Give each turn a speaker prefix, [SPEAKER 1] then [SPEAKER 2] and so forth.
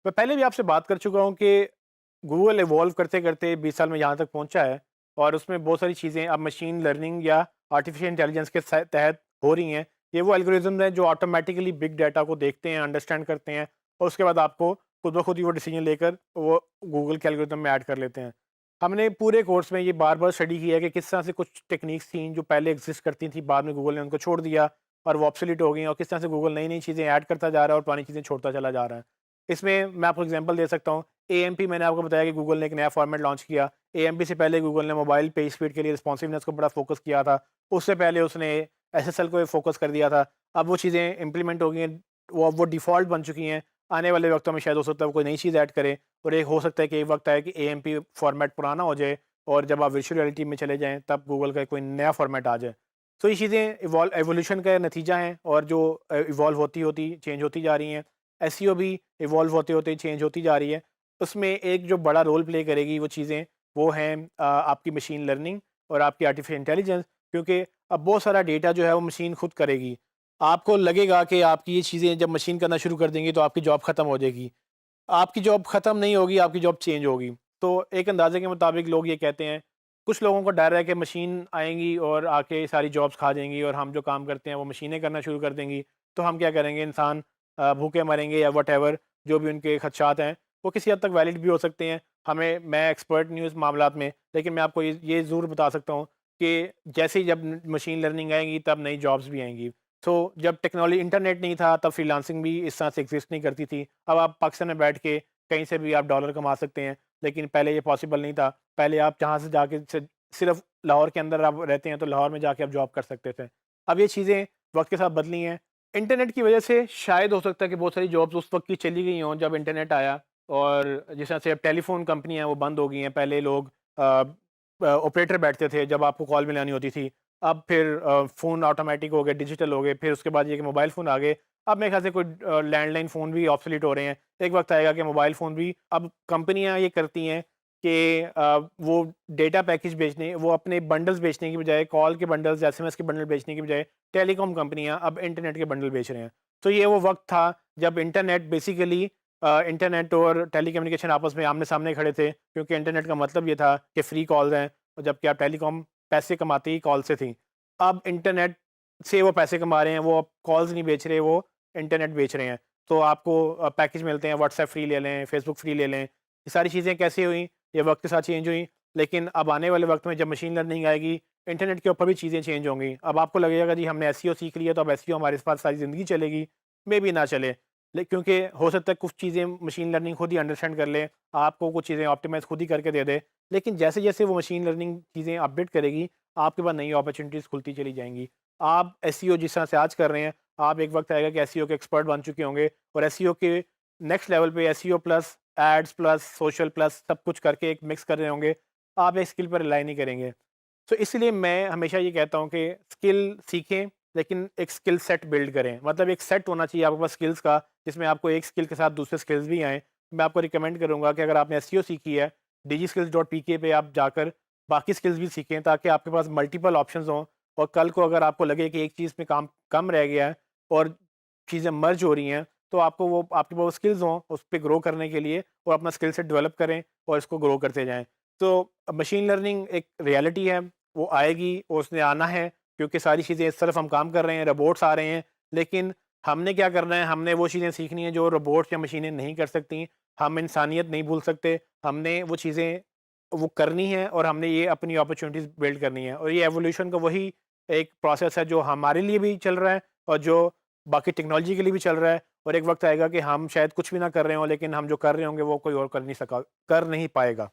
[SPEAKER 1] मैं पहले भी आपसे बात कर चुका हूँ कि गूगल इवॉल्व करते-करते 20 साल में यहाँ तक पहुँचा है और उसमें बहुत सारी चीज़ें अब मशीन लर्निंग या आर्टिफिशियल इंटेलिजेंस के तहत हो रही हैं। ये वो एल्गोरिदम हैं जो ऑटोमैटिकली बिग डाटा को देखते हैं, अंडरस्टैंड करते हैं और उसके बाद आपको खुद ब खुद ही वो डिसीजन लेकर वो गूगल के एल्गोरिदम में ऐड कर लेते हैं। हमने पूरे कोर्स में ये बार-बार स्टडी किया है कि किस तरह से कुछ टेक्निक्स थी जो पहले एक्ज़िस्ट करती थी, बाद में गूगल ने उनको छोड़ दिया और वो ऑब्सोलीट हो गई और किस तरह से गूगल नई-नई चीज़ें ऐड करता जा रहा है और पुरानी चीज़ें छोड़ता चला जा रहा है। इसमें मैं आपको एग्जांपल दे सकता हूँ, एएमपी मैंने आपको बताया कि गूगल ने एक नया फॉर्मेट लॉन्च किया। एएमपी से पहले गूगल ने मोबाइल पेज स्पीड के लिए रिस्पॉन्सिवनेस को बड़ा फोकस किया था। उससे पहले उसने एसएसएल को फोकस कर दिया था। अब वो चीज़ें इम्प्लीमेंट हो गई हैं, वो डिफ़ॉल्ट बन चुकी हैं। आने वाले वक़्तों में शायद हो सकता है वो कोई नई चीज़ ऐड करे और एक हो सकता है कि एक वक़्त आए कि एएमपी फॉर्मेट पुराना हो जाए और जब आप वर्चुअल रियलिटी में चले जाएँ, तब गूगल का कोई नया फॉर्मेट आ जाए। तो ये चीज़ें एवोल्यूशन का नतीजा हैं और जो इवॉल्व होती-होती चेंज होती जा रही हैं। एसईओ भी इवॉल्व होते-होते चेंज होती जा रही है। उसमें एक जो बड़ा रोल प्ले करेगी वो चीज़ें, वो हैं आपकी मशीन लर्निंग और आपकी आर्टिफिशियल इंटेलिजेंस, क्योंकि अब बहुत सारा डेटा जो है वो मशीन खुद करेगी। आपको लगेगा कि आपकी ये चीज़ें जब मशीन करना शुरू कर देंगी तो आपकी जॉब ख़त्म हो जाएगी। आपकी जॉब ख़त्म नहीं होगी, आपकी जॉब चेंज होगी। तो एक अंदाज़े के मुताबिक लोग ये कहते हैं, कुछ लोगों को डर है कि मशीन आएँगी और आके सारी जॉब्स खा जाएँगी और हम जो काम करते हैं वो मशीनें करना शुरू कर देंगी। तो हम क्या करेंगे, इंसान भूखे मरेंगे या व्हाटएवर जो भी उनके खदशात हैं, वो किसी हद तक वैलिड भी हो सकते हैं। मैं एक्सपर्ट नहीं हूँ इस मामलात में, लेकिन मैं आपको ये ज़रूर बता सकता हूँ कि जैसे ही जब मशीन लर्निंग आएँगी तब नई जॉब्स भी आएँगी। तो जब टेक्नोलॉजी इंटरनेट नहीं था तब फ्रीलांसिंग भी इस तरह से एग्ज़िस्ट नहीं करती थी। अब आप पाकिस्तान में बैठ के कहीं से भी आप डॉलर कमा सकते हैं, लेकिन पहले ये पॉसिबल नहीं था। पहले आप जहाँ से जाके सिर्फ़ लाहौर के अंदर आप रहते हैं तो लाहौर में जाके आप जॉब कर सकते थे। अब ये चीज़ें वक़्त के साथ बदली हैं। इंटरनेट की वजह से शायद हो सकता है कि बहुत सारी जॉब्स उस वक़्त की चली गई हों जब इंटरनेट आया और जिस तरह से अब टेलीफ़ोन कंपनियाँ वो बंद हो गई हैं। पहले लोग ऑपरेटर बैठते थे जब आपको कॉल मिलानी होती थी। अब फिर फ़ोन ऑटोमैटिक हो गए, डिजिटल हो गए, फिर उसके बाद ये कि मोबाइल फ़ोन आ गए। अब मेरे ख़्याल से कोई लैंडलाइन फ़ोन भी ऑब्सोलीट हो रहे हैं। एक वक़्त आएगा कि मोबाइल फ़ोन भी, अब कंपनियाँ ये करती हैं कि वो डेटा पैकेज बेचने, वो अपने बंडल्स बेचने की बजाय, कॉल के बंडल्स, एसएमएस के बंडल बेचने की बजाय, टेलीकॉम कंपनियाँ अब इंटरनेट के बंडल बेच रहे हैं। तो ये वो वक़्त था जब इंटरनेट बेसिकली इंटरनेट और टेलीकम्युनिकेशन आपस में आमने-सामने खड़े थे, क्योंकि इंटरनेट का मतलब ये था कि फ्री कॉल्स हैं, जबकि आप टेलीकॉम पैसे कमाते ही कॉल से थी। अब इंटरनेट से वो पैसे कमा रहे हैं, वो अब कॉल्स नहीं बेच रहे, वो इंटरनेट बेच रहे हैं। तो आपको पैकेज मिलते हैं, व्हाट्सएप फ्री ले लें, फेसबुक फ्री ले लें। ये सारी चीज़ें कैसे हुई? ये वक़्त के साथ चेंज हुई, लेकिन अब आने वाले वक़्त में जब मशीन लर्निंग आएगी, इंटरनेट के ऊपर भी चीज़ें चेंज होंगी। अब आपको लगेगा जी हमने एसईओ सीख लिया तो अब एसईओ हमारे पास सारी ज़िंदगी चलेगी, मेबी ना चले। क्योंकि हो सकता है कुछ चीज़ें मशीन लर्निंग खुद ही अंडरस्टैंड कर ले, आपको कुछ चीज़ें ऑप्टिमाइज़ खुद ही करके दे दे। लेकिन जैसे-जैसे वो मशीन लर्निंग चीज़ें अपडेट करेगी, आपके पास नई अपॉर्च्युनिटीज़ खुलती चली जाएँगी। आप एसईओ जिस तरह से आज कर रहे हैं, आप एक वक़्त आएगा कि एसईओ के एक्सपर्ट बन चुके होंगे और एसईओ के नेक्स्ट लेवल पे SEO plus, ads plus, social plus सब कुछ करके एक मिक्स कर रहे होंगे। आप एक स्किल पर रिलाई नहीं करेंगे। तो इसलिए मैं हमेशा ये कहता हूँ कि स्किल सीखें, लेकिन एक स्किल सेट बिल्ड करें। मतलब एक सेट होना चाहिए आपके पास स्किल्स का, जिसमें आपको एक स्किल के साथ दूसरे स्किल्स भी आएँ। मैं आपको रिकमेंड करूँगा कि अगर आपने एसईओ सीखी है, digiskills.pk पे आप जाकर बाकी स्किल्स भी सीखें, ताकि आपके पास मल्टीपल ऑप्शंस हों और कल को अगर आपको लगे कि एक चीज़ में काम कम रह गया है और चीज़ें मर्ज हो रही हैं, तो आपको वो आपके पास स्किल्स हों उस पे ग्रो करने के लिए और अपना स्किल सेट डेवलप करें और इसको ग्रो करते जाएँ। तो मशीन लर्निंग एक रियलिटी है, वो आएगी और उसने आना है, क्योंकि सारी चीज़ें इस तरफ हम काम कर रहे हैं, रोबोट्स आ रहे हैं, लेकिन हमने क्या करना है, हमने वो चीज़ें सीखनी है जो रोबोट्स या मशीनें नहीं कर सकती। हम इंसानियत नहीं भूल सकते, हमने वो चीज़ें वो करनी है और हमने ये अपनी अपॉर्च्युनिटीज़ बिल्ड करनी है और ये एवोल्यूशन का वही एक प्रोसेस है जो हमारे लिए भी चल रहा है और जो बाकी टेक्नोलॉजी के लिए भी चल रहा है और एक वक़्त आएगा कि हम शायद कुछ भी ना कर रहे हों, लेकिन हम जो कर रहे होंगे वो कोई और कर नहीं पाएगा।